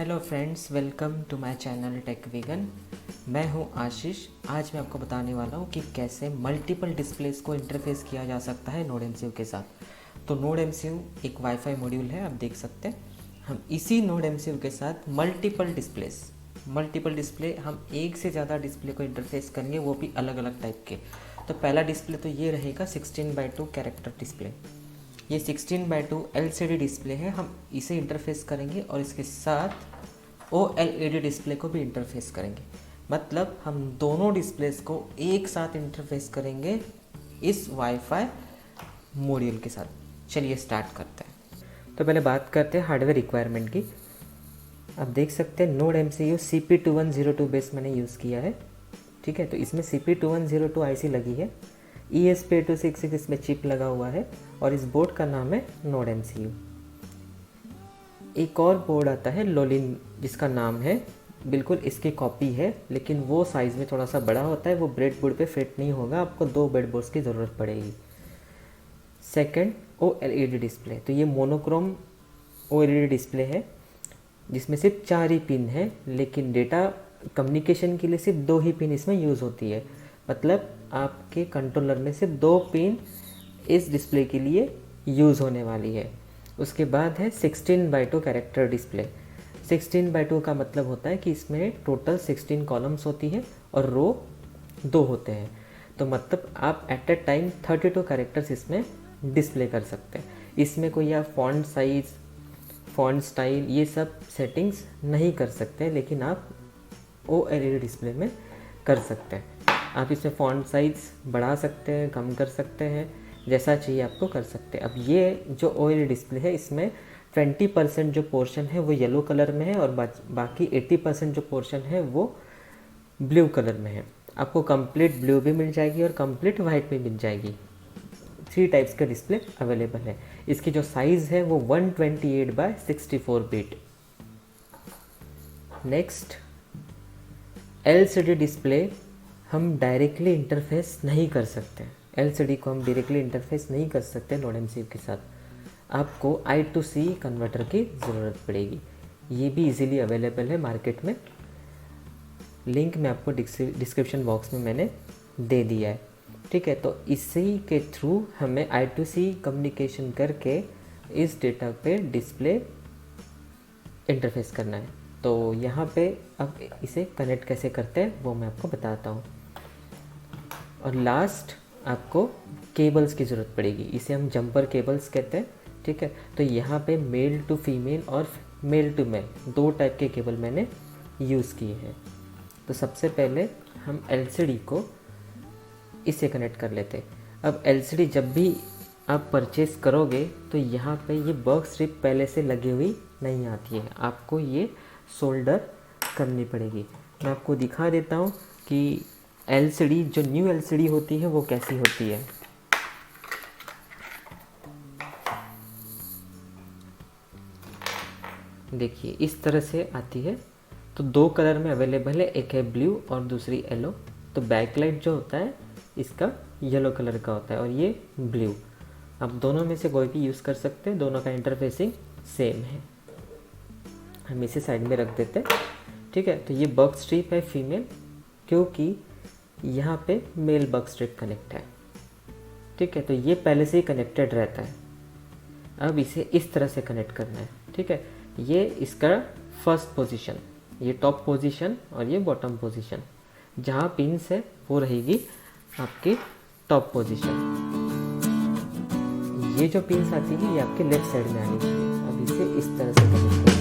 Hello friends, welcome to my channel Tech Vegan. मैं हूं आशीष। आज मैं आपको बताने वाला हूं कि कैसे मल्टीपल डिस्प्लेस को इंटरफेस किया जा सकता है नोड एमसीयू के साथ। तो नोड एमसीयू एक वाईफाई मॉड्यूल है, आप देख सकते हैं। हम इसी नोड एमसीयू के साथ मल्टीपल डिस्प्ले हम एक से ज़्यादा डिस्प्ले को इंटरफेस करेंगे, वो भी अलग अलग टाइप के। तो पहला डिस्प्ले तो ये रहेगा 16:2 कैरेक्टर डिस्प्ले। ये 16:2 LCD डिस्प्ले है, हम इसे इंटरफेस करेंगे और इसके साथ OLED डिस्प्ले को भी इंटरफेस करेंगे। मतलब हम दोनों डिस्प्लेस को एक साथ इंटरफेस करेंगे इस वाईफाई मॉड्यूल के साथ। चलिए स्टार्ट करते हैं। तो पहले बात करते हैं हार्डवेयर रिक्वायरमेंट की। आप देख सकते हैं नोड MCU CP2102 बेस मैंने यूज़ किया है। ठीक है, तो इसमें CP2102 IC लगी है। ESP8266 इसमें चिप लगा हुआ है और इस बोर्ड का नाम है नोड MCU। एक और बोर्ड आता है लोलिन, जिसका नाम है, बिल्कुल इसकी कॉपी है, लेकिन वो साइज़ में थोड़ा सा बड़ा होता है। वो ब्रेड बोर्ड पे फिट नहीं होगा, आपको 2 ब्रेड बोर्ड्स की ज़रूरत पड़ेगी। Second, OLED display. तो ये मोनोक्रोम OLED डिस्प्ले है जिसमें सिर्फ 4 ही पिन है, लेकिन डेटा कम्युनिकेशन के लिए सिर्फ 2 ही पिन इसमें यूज़ होती है। मतलब आपके कंट्रोलर में सिर्फ 2 पिन इस डिस्प्ले के लिए यूज़ होने वाली है। उसके बाद है 16:2 कैरेक्टर डिस्प्ले। 16:2 का मतलब होता है कि इसमें टोटल 16 कॉलम्स होती है और रो 2 होते हैं। तो मतलब आप एट ए टाइम 32 कैरेक्टर्स इसमें डिस्प्ले कर सकते हैं। इसमें कोई आप फॉन्ट साइज़, फॉन्ट स्टाइल, ये सब सेटिंग्स नहीं कर सकते, लेकिन आप OLED डिस्प्ले में कर सकते हैं। आप इसमें फॉन्ट साइज़ बढ़ा सकते हैं, कम कर सकते हैं, जैसा चाहिए आपको कर सकते हैं। अब ये जो OLED डिस्प्ले है, इसमें 20% जो पोर्शन है वो येलो कलर में है और बाकी 80% जो पोर्शन है वो ब्लू कलर में है। आपको कंप्लीट ब्लू भी मिल जाएगी और कंप्लीट वाइट भी मिल जाएगी। 3 टाइप्स का डिस्प्ले अवेलेबल है। इसकी जो साइज़ है वो 128/64 बिट। नेक्स्ट, LCD डिस्प्ले हम डायरेक्टली इंटरफेस नहीं कर सकते। LCD को हम डायरेक्टली इंटरफेस नहीं कर सकते नोड MCU के साथ। आपको I2C कन्वर्टर की ज़रूरत पड़ेगी। ये भी इजीली अवेलेबल है मार्केट में। लिंक मैं आपको डिस्क्रिप्शन बॉक्स में मैंने दे दिया है। ठीक है, तो इसी के थ्रू हमें I2C कम्युनिकेशन करके इस डेटा पे डिस्प्ले इंटरफेस करना है। तो यहाँ पे अब इसे कनेक्ट कैसे करते हैं वो मैं आपको बताता हूँ। और लास्ट, आपको केबल्स की ज़रूरत पड़ेगी। इसे हम जंपर केबल्स कहते हैं। ठीक है, तो यहाँ पे मेल टू फीमेल और मेल टू मेल 2 टाइप के केबल मैंने यूज़ किए हैं। तो सबसे पहले हम LCD को इससे कनेक्ट कर लेते हैं। अब LCD जब भी आप परचेस करोगे तो यहाँ पे ये बॉक्स स्ट्रिप पहले से लगी हुई नहीं आती है, आपको ये सोल्डर करनी पड़ेगी। मैं आपको दिखा देता हूँ कि LCD, जो न्यू LCD होती है वो कैसी होती है। देखिए इस तरह से आती है। तो 2 कलर में अवेलेबल है, एक है ब्लू और दूसरी येलो। तो बैकलाइट जो होता है इसका येलो कलर का होता है और ये ब्लू। आप दोनों में से कोई भी यूज़ कर सकते हैं, दोनों का इंटरफेसिंग सेम है। हम इसे साइड में रख देते हैं। ठीक है, तो ये बग स्ट्रिप है फीमेल, क्योंकि यहाँ पे मेल बग स्ट्रिप कनेक्ट है। ठीक है, तो ये पहले से ही कनेक्टेड रहता है। अब इसे इस तरह से कनेक्ट करना है। ठीक है, ये इसका फर्स्ट पोजीशन, ये टॉप पोजीशन और ये बॉटम पोजीशन। जहाँ पिंस है वो रहेगी आपकी टॉप पोजीशन। ये जो पिंस आती है ये आपके लेफ्ट साइड में आनी चाहिए। अब इसे इस तरह से कनेक्ट करें।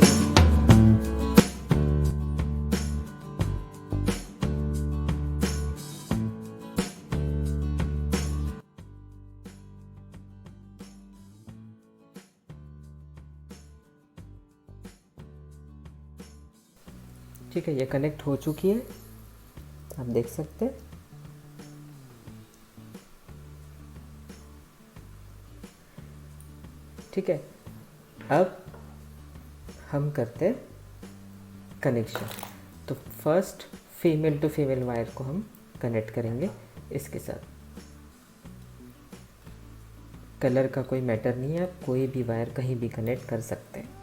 ठीक है, ये कनेक्ट हो चुकी है, आप देख सकते हैं। ठीक है, अब हम करते हैं कनेक्शन। तो first female to female wire को हम कनेक्ट करेंगे इसके साथ। कलर का कोई मैटर नहीं है, आप कोई भी वायर कहीं भी कनेक्ट कर सकते हैं।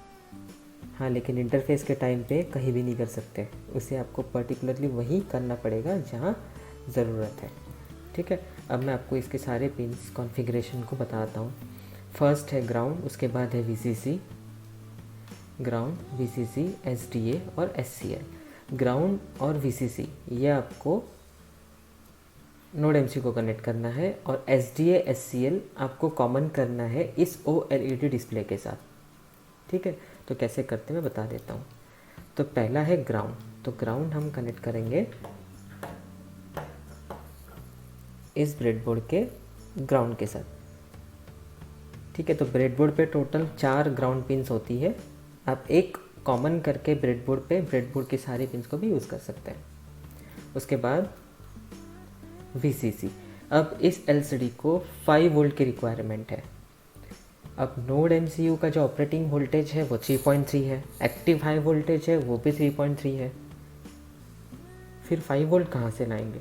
हाँ, लेकिन इंटरफेस के टाइम पे कहीं भी नहीं कर सकते, उसे आपको पर्टिकुलरली वहीं करना पड़ेगा जहाँ ज़रूरत है। ठीक है, अब मैं आपको इसके सारे पिन्स कॉन्फ़िगरेशन को बताता हूँ। फर्स्ट है ग्राउंड, उसके बाद है वीसीसी, ग्राउंड, वीसीसी, एसडीए और एससीएल। ग्राउंड और वीसीसी ये आपको नोड एमसी को कनेक्ट करना है, और एसडीए एससीएल आपको कॉमन करना है इस ओएलईडी डिस्प्ले के साथ। ठीक है, तो कैसे करते हैं मैं बता देता हूँ। तो पहला है ग्राउंड, तो ग्राउंड हम कनेक्ट करेंगे इस ब्रेडबोर्ड के ग्राउंड के साथ। ठीक है, तो ब्रेडबोर्ड पे टोटल 4 ग्राउंड पिन्स होती है। आप एक कॉमन करके ब्रेडबोर्ड के सारे पिन्स को भी यूज़ कर सकते हैं। उसके बाद वीसीसी, अब इस एलसीडी को 5 वोल्ट की रिक्वायरमेंट है। अब नोड एमसीयू का जो ऑपरेटिंग वोल्टेज है वो 3.3 है, एक्टिव हाई वोल्टेज है वो भी 3.3 है। फिर 5 वोल्ट कहाँ से लाएंगे?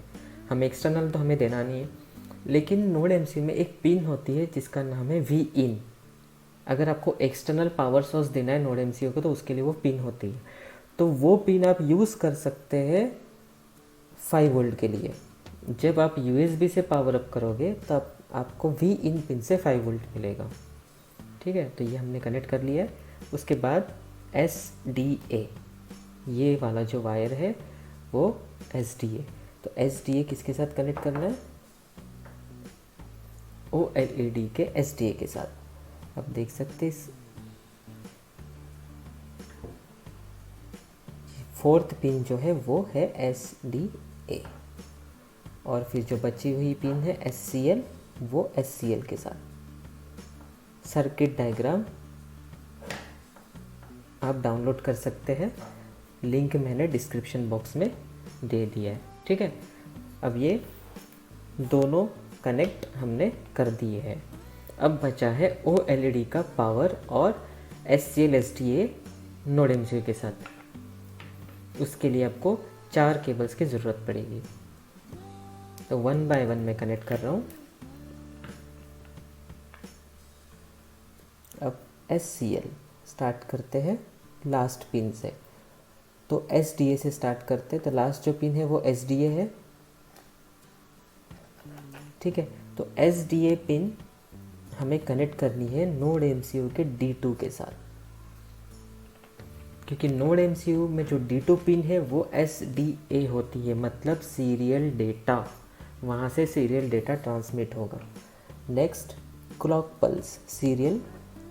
हम एक्सटर्नल तो हमें देना नहीं है, लेकिन नोड एमसीयू में एक पिन होती है जिसका नाम है वी इन। अगर आपको एक्सटर्नल पावर सोर्स देना है नोड एमसीयू को तो उसके लिए वो पिन होती है, तो वो पिन आप यूज़ कर सकते हैं 5 वोल्ट के लिए। जब आप यूएसबी से पावर अप करोगे तब आपको वी इन पिन से 5 वोल्ट मिलेगा। ठीक है, तो ये हमने कनेक्ट कर लिया है। उसके बाद एस डी ए, ये वाला जो वायर है वो एस डी ए, तो एस डी ए किसके साथ कनेक्ट करना है? ओ एल ई डी के एस डी ए के साथ। आप देख सकते हैं फोर्थ पिन जो है वो है एस डी ए, और फिर जो बची हुई पिन है एस सी एल, वो एस सी एल के साथ। सर्किट डायग्राम आप डाउनलोड कर सकते हैं, लिंक मैंने डिस्क्रिप्शन बॉक्स में दे दिया है। ठीक है, अब ये दोनों कनेक्ट हमने कर दिए हैं। अब बचा है ओ एल ई डी का पावर और S C L S D A node MCU के साथ। उसके लिए आपको 4 केबल्स की ज़रूरत पड़ेगी, तो 1 बाय 1 मैं कनेक्ट कर रहा हूँ। अब SCL स्टार्ट करते हैं लास्ट पिन से, तो SDA से स्टार्ट करते हैं, तो लास्ट जो पिन है वो SDA है। ठीक है, तो SDA पिन हमें कनेक्ट करनी है नोड MCU के D2 के साथ, क्योंकि नोड MCU में जो D2 पिन है वो SDA होती है, मतलब सीरियल डेटा, वहाँ से सीरियल डेटा ट्रांसमिट होगा। Next clock pulse, serial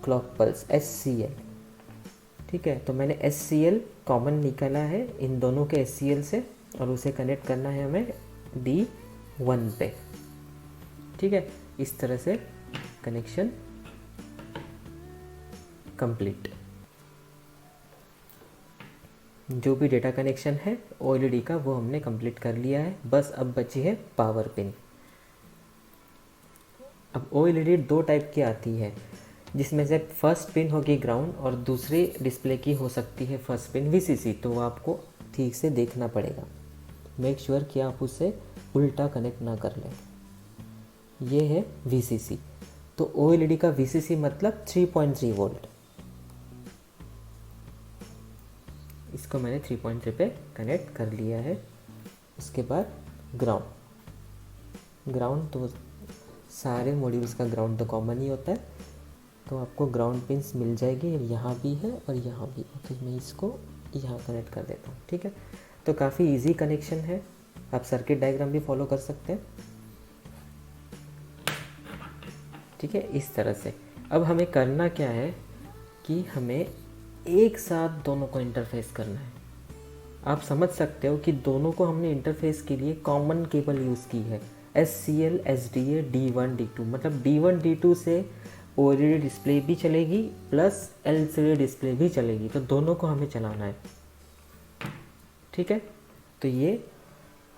clock pulse SCL। ठीक है, तो मैंने SCL कॉमन निकाला है इन दोनों के SCL से, और उसे कनेक्ट करना है हमें D1 पे। ठीक है, इस तरह से कनेक्शन कंप्लीट। जो भी डेटा कनेक्शन है OLED का वो हमने कंप्लीट कर लिया है, बस अब बची है पावर पिन। अब OLED 2 टाइप की आती है, जिसमें से फर्स्ट पिन होगी ग्राउंड और दूसरी डिस्प्ले की हो सकती है फर्स्ट पिन VCC, तो वो आपको ठीक से देखना पड़ेगा। मेक श्योर कि आप उसे उल्टा कनेक्ट ना कर लें। ये है VCC, तो OLED का VCC मतलब 3.3 वोल्ट। इसको मैंने 3.3 पे कनेक्ट कर लिया है। उसके बाद ग्राउंड तो सारे मॉड्यूल्स का ग्राउंड तो कॉमन ही होता है, तो आपको ग्राउंड पिंस मिल जाएगी, यहाँ भी है और यहाँ भी है, तो मैं इसको यहाँ कनेक्ट कर देता हूँ। ठीक है, तो काफ़ी इजी कनेक्शन है, आप सर्किट डायग्राम भी फॉलो कर सकते हैं। ठीक है, इस तरह से। अब हमें करना क्या है कि हमें एक साथ दोनों को इंटरफेस करना है। आप समझ सकते हो कि दोनों को हमने इंटरफेस के लिए कॉमन केबल यूज़ की है, SCL SDA D1 D2, मतलब D1 D2 से OLED डिस्प्ले भी चलेगी प्लस LCD डिस्प्ले भी चलेगी, तो दोनों को हमें चलाना है। ठीक है, तो ये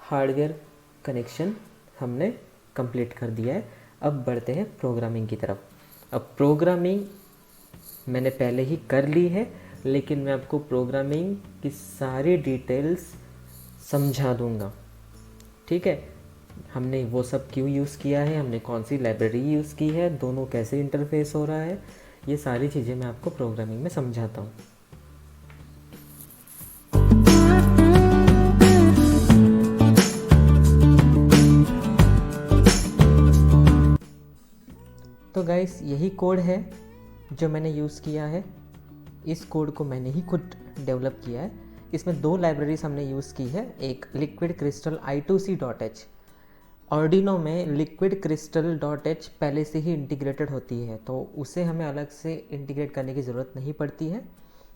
हार्डवेयर कनेक्शन हमने कंप्लीट कर दिया है। अब बढ़ते हैं प्रोग्रामिंग की तरफ। अब प्रोग्रामिंग मैंने पहले ही कर ली है, लेकिन मैं आपको प्रोग्रामिंग की सारी डिटेल्स समझा दूंगा। ठीक है, हमने वो सब क्यों यूज़ किया है, हमने कौन सी लाइब्रेरी यूज़ की है, दोनों कैसे इंटरफेस हो रहा है, ये सारी चीज़ें मैं आपको प्रोग्रामिंग में समझाता हूँ। तो गाइस यही कोड है जो मैंने यूज़ किया है। इस कोड को मैंने ही खुद डेवलप किया है। इसमें 2 लाइब्रेरीज हमने यूज़ की है, एक लिक्विड क्रिस्टल i2c.h। आर्डिनो में लिक्विड क्रिस्टल .h पहले से ही इंटीग्रेटेड होती है, तो उसे हमें अलग से इंटीग्रेट करने की ज़रूरत नहीं पड़ती है।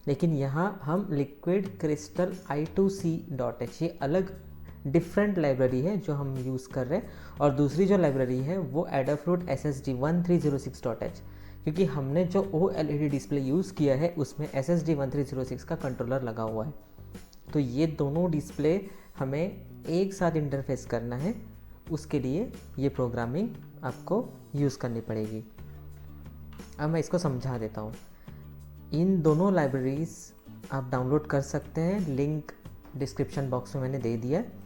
लेकिन यहाँ हम लिक्विड क्रिस्टल i2c.h, ये अलग डिफरेंट लाइब्रेरी है जो हम यूज़ कर रहे हैं। और दूसरी जो लाइब्रेरी है वो एडाफ्रूट SSD 1306.h, क्योंकि हमने जो OLED डिस्प्ले यूज़ किया है उसमें SSD 1306 का कंट्रोलर लगा हुआ है। तो ये दोनों डिस्प्ले हमें एक साथ इंटरफेस करना है, उसके लिए ये प्रोग्रामिंग आपको यूज़ करनी पड़ेगी। अब मैं इसको समझा देता हूँ। इन दोनों लाइब्रेरीज आप डाउनलोड कर सकते हैं, लिंक डिस्क्रिप्शन बॉक्स में मैंने दे दिया है।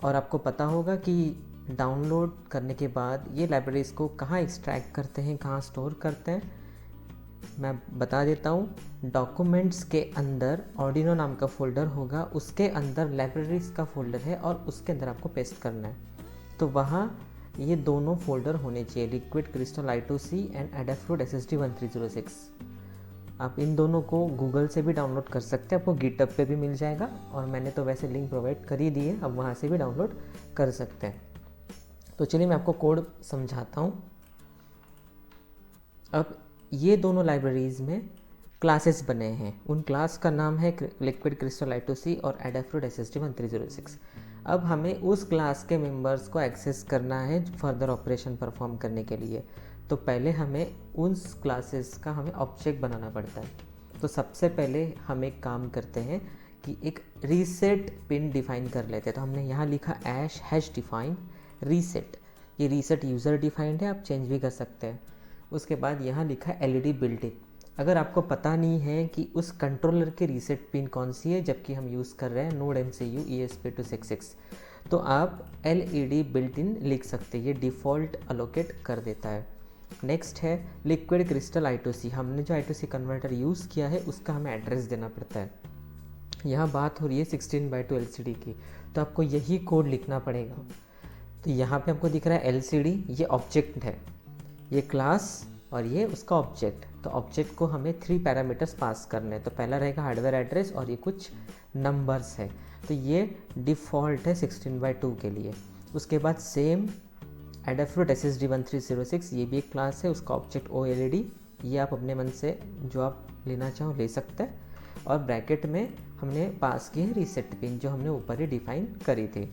और आपको पता होगा कि डाउनलोड करने के बाद ये लाइब्रेरीज को कहाँ एक्सट्रैक्ट करते हैं, कहाँ स्टोर करते हैं, मैं बता देता हूँ। डॉक्यूमेंट्स के अंदर आर्डिनो नाम का फ़ोल्डर होगा, उसके अंदर लाइब्रेरीज का फ़ोल्डर है और उसके अंदर आपको पेस्ट करना है। तो वहाँ ये दोनों फ़ोल्डर होने चाहिए, liquid crystal i2c and Adafruit SSD 1306। आप इन दोनों को गूगल से भी डाउनलोड कर सकते हैं, आपको गिटहब पे भी मिल जाएगा, और मैंने तो वैसे लिंक प्रोवाइड कर ही दी है, अब वहाँ से भी डाउनलोड कर सकते हैं। तो चलिए मैं आपको कोड समझाता हूँ। अब ये दोनों लाइब्रेरीज़ में क्लासेस बने हैं, उन क्लास का नाम है लिक्विड क्रिस्टल i2c और एडाफ्रूट SSD 1306। अब हमें उस क्लास के मेंबर्स को एक्सेस करना है फर्दर ऑपरेशन परफॉर्म करने के लिए। तो पहले हमें उस क्लासेस का हमें ऑब्जेक्ट बनाना पड़ता है। तो सबसे पहले हम एक काम करते हैं कि एक रीसेट पिन डिफाइन कर लेते हैं। तो हमने यहाँ लिखा ## डिफाइन रीसेट। ये रीसेट यूज़र डिफाइंड है, आप चेंज भी कर सकते हैं। उसके बाद यहाँ लिखा है LED बिल्ट इन। अगर आपको पता नहीं है कि उस कंट्रोलर की रीसेट पिन कौन सी है, जबकि हम यूज़ कर रहे हैं नोड MCU ESP266, तो आप LED बिल्ट इन लिख सकते हैं, ये डिफ़ॉल्ट अलोकेट कर देता है। नेक्स्ट है लिक्विड क्रिस्टल i2c। हमने जो i2c कन्वर्टर यूज़ किया है उसका हमें एड्रेस देना पड़ता है। यहाँ बात हो रही है 16:2 LCD की, तो आपको यही कोड लिखना पड़ेगा। तो यहाँ पे आपको दिख रहा है LCD, ये ऑब्जेक्ट है, ये क्लास और ये उसका ऑब्जेक्ट। तो ऑब्जेक्ट को हमें 3 पैरामीटर्स पास करने हैं। तो पहला रहेगा हार्डवेयर एड्रेस और ये कुछ नंबर्स है, तो ये डिफ़ॉल्ट है 16:2 के लिए। उसके बाद सेम एडाफ्रूट SSD 1306, ये भी एक क्लास है, उसका ऑब्जेक्ट OLED। ये आप अपने मन से जो आप लेना चाहो ले सकते हैं। और ब्रैकेट में हमने पास की है रीसेट पिन, जो हमने ऊपर ही डिफाइन करी थी।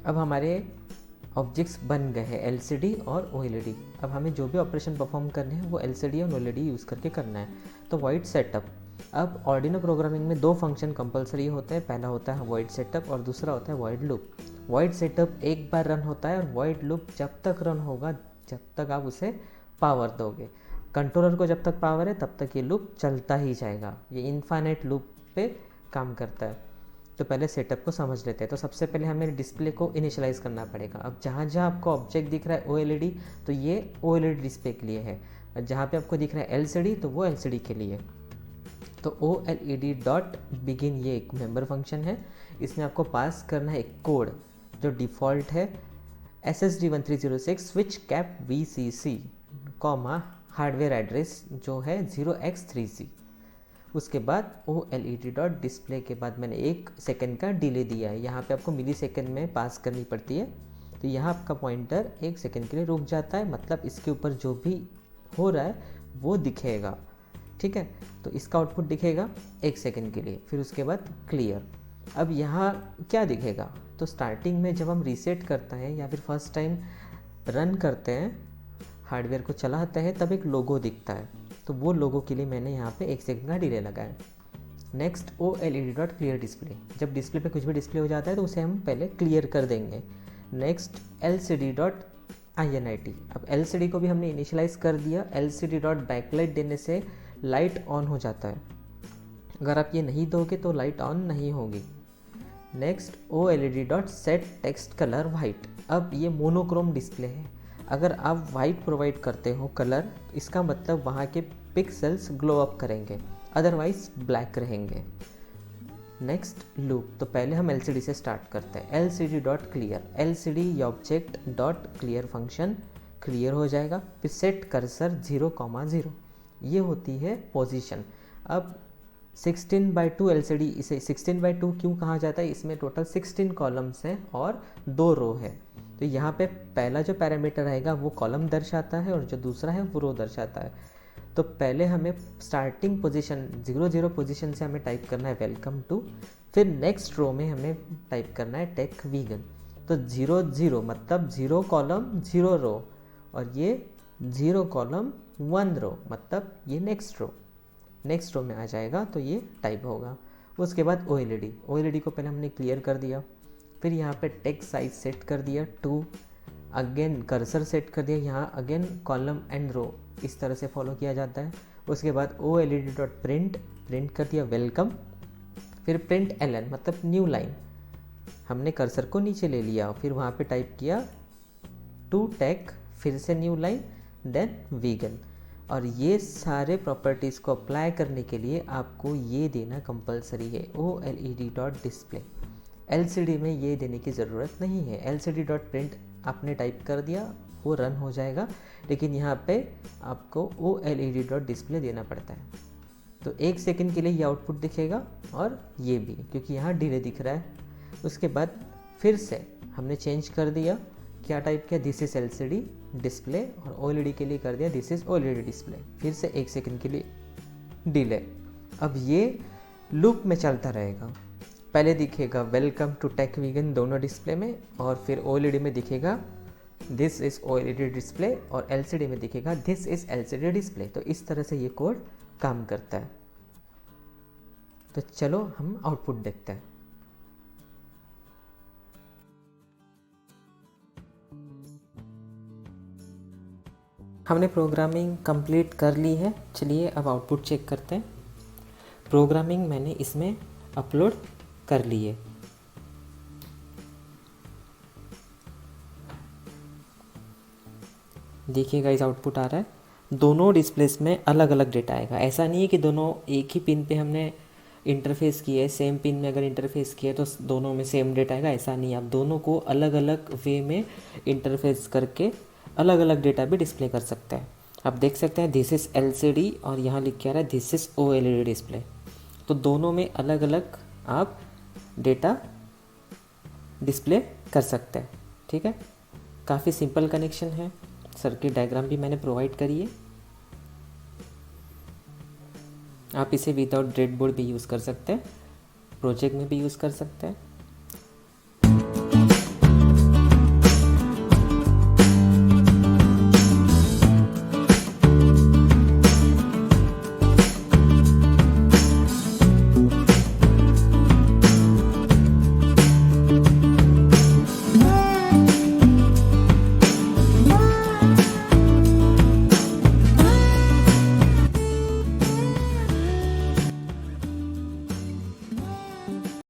अब हमारे ऑब्जेक्ट्स बन गए हैं LCD और OLED। अब हमें जो भी ऑपरेशन परफॉर्म करने हैं वो LCD और OLED यूज़ करके करना है। तो वॉइड सेटअप, अब आर्डिनो प्रोग्रामिंग में 2 फंक्शन कंपलसरी होते हैं, पहला होता है वॉइड सेटअप और दूसरा होता है वॉइड लूप। वॉइड सेटअप एक बार रन होता है और वॉइड लूप जब तक रन होगा जब तक आप उसे पावर दोगे। कंट्रोलर को जब तक पावर है तब तक ये लूप चलता ही जाएगा, ये इनफाइनाइट लूप पे काम करता है। तो पहले सेटअप को समझ लेते हैं। तो सबसे पहले हमें डिस्प्ले को इनिशियलाइज़ करना पड़ेगा। अब जहाँ जहाँ आपको ऑब्जेक्ट दिख रहा है OLED, तो ये OLED डिस्प्ले के लिए है, और जहाँ पे आपको दिख रहा है LCD तो वो LCD के लिए। तो OLED.begin ये एक मेंबर फंक्शन है, इसमें आपको पास करना है एक कोड जो डिफ़ॉल्ट है SSD 1306 switch cap VCC, hardware address जो है 0x3c। उसके बाद OLED.display के बाद मैंने 1 सेकेंड का डिले दिया है, यहाँ पे आपको मिली सेकेंड में पास करनी पड़ती है। तो यहाँ आपका पॉइंटर 1 सेकेंड के लिए रुक जाता है, मतलब इसके ऊपर जो भी हो रहा है वो दिखेगा, ठीक है। तो इसका आउटपुट दिखेगा 1 सेकेंड के लिए, फिर उसके बाद क्लियर। अब यहाँ क्या दिखेगा, तो स्टार्टिंग में जब हम रीसेट करते हैं या फिर फर्स्ट टाइम रन करते हैं, हार्डवेयर को चलाते हैं, तब एक लोगो दिखता है। तो वो लोगो के लिए मैंने यहाँ पे 1 सेकंड का डिले लगाया। नेक्स्ट OLED.clear डिस्प्ले, जब डिस्प्ले पे कुछ भी डिस्प्ले हो जाता है तो उसे हम पहले क्लियर कर देंगे। नेक्स्ट LCD.init, अब LCD को भी हमने इनिशियलाइज़ कर दिया। LCD.backlight देने से लाइट ऑन हो जाता है, अगर आप ये नहीं दोगे तो लाइट ऑन नहीं होगी। Next OLED.set text colour white, अब ये मोनोक्रोम डिस्प्ले है, अगर आप वाइट प्रोवाइड करते हो कलर, इसका मतलब वहाँ के पिक्सेल्स ग्लो अप करेंगे, अदरवाइज ब्लैक रहेंगे। नेक्स्ट लूप, तो पहले हम LCD से स्टार्ट करते हैं। LCD.clear, LCD object dot clear function clear हो जाएगा। फिर सेट कर्सर 0,0, ये होती है पोजीशन। अब 16:2 LCD, इसे 16:2 क्यों कहा जाता है? इसमें टोटल 16 कॉलम्स हैं और 2 रो है। तो यहाँ पे पहला जो पैरामीटर आएगा वो कॉलम दर्शाता है और जो दूसरा है वो रो दर्शाता है। तो पहले हमें स्टार्टिंग पोजीशन 0 पोजीशन से हमें टाइप करना है वेलकम टू, फिर नेक्स्ट रो में हमें टाइप करना है टेक वीगन। तो 0 मतलब 0 कॉलम 0 रो, और ये 0 कॉलम 1 रो मतलब ये नेक्स्ट रो में आ जाएगा, तो ये टाइप होगा। उसके बाद OLED को पहले हमने क्लियर कर दिया, फिर यहाँ पे टेक्स्ट साइज सेट कर दिया 2, अगेन कर्सर सेट कर दिया, यहाँ अगेन कॉलम एंड रो इस तरह से फॉलो किया जाता है। उसके बाद OLED.print प्रिंट कर दिया वेलकम, फिर प्रिंट LN मतलब न्यू लाइन, हमने कर्सर को नीचे ले लिया, फिर वहाँ पे टाइप किया टू टेक, फिर से न्यू लाइन, देन वीगन। और ये सारे प्रॉपर्टीज़ को अप्लाई करने के लिए आपको ये देना कंपलसरी है OLED.display। LCD में ये देने की ज़रूरत नहीं है। LCD.print आपने टाइप कर दिया, वो रन हो जाएगा, लेकिन यहाँ पे आपको OLED.display देना पड़ता है। तो 1 सेकंड के लिए ये आउटपुट दिखेगा और ये भी, क्योंकि यहाँ डिले दिख रहा है। उसके बाद फिर से हमने चेंज कर दिया, क्या टाइप किया, दिस इज़ LCD डिस्प्ले, और OLED के लिए कर दिया दिस इज़ OLED डिस्प्ले, फिर से 1 सेकंड के लिए डिले। अब ये लूप में चलता रहेगा, पहले दिखेगा वेलकम टू टेक वीगन दोनों डिस्प्ले में, और फिर OLED में दिखेगा दिस इज़ OLED डिस्प्ले, और LCD में दिखेगा दिस इज़ LCD डिस्प्ले। तो इस तरह से ये कोड काम करता है। तो चलो हम आउटपुट देखते हैं। हमने प्रोग्रामिंग कंप्लीट कर ली है, चलिए अब आउटपुट चेक करते हैं। प्रोग्रामिंग मैंने इसमें अपलोड कर ली है। देखिएगा इस आउटपुट आ रहा है, दोनों डिस्प्लेस में अलग अलग डेटा आएगा। ऐसा नहीं है कि दोनों एक ही पिन पे हमने इंटरफेस किया है, सेम पिन में अगर इंटरफेस किया है तो दोनों में सेम डेटा आएगा, ऐसा नहीं है। आप दोनों को अलग अलग वे में इंटरफेस करके अलग अलग डेटा भी डिस्प्ले कर सकते हैं। आप देख सकते हैं दिस इज़ LCD और यहाँ लिख के आ रहा है दिस इज़ OLED डिस्प्ले। तो दोनों में अलग अलग आप डेटा डिस्प्ले कर सकते हैं। ठीक है, काफ़ी सिंपल कनेक्शन है। सर्किट डायग्राम भी मैंने प्रोवाइड करी है, आप इसे विदाउट ब्रेडबोर्ड भी यूज़ कर सकते हैं, प्रोजेक्ट में भी यूज़ कर सकते हैं।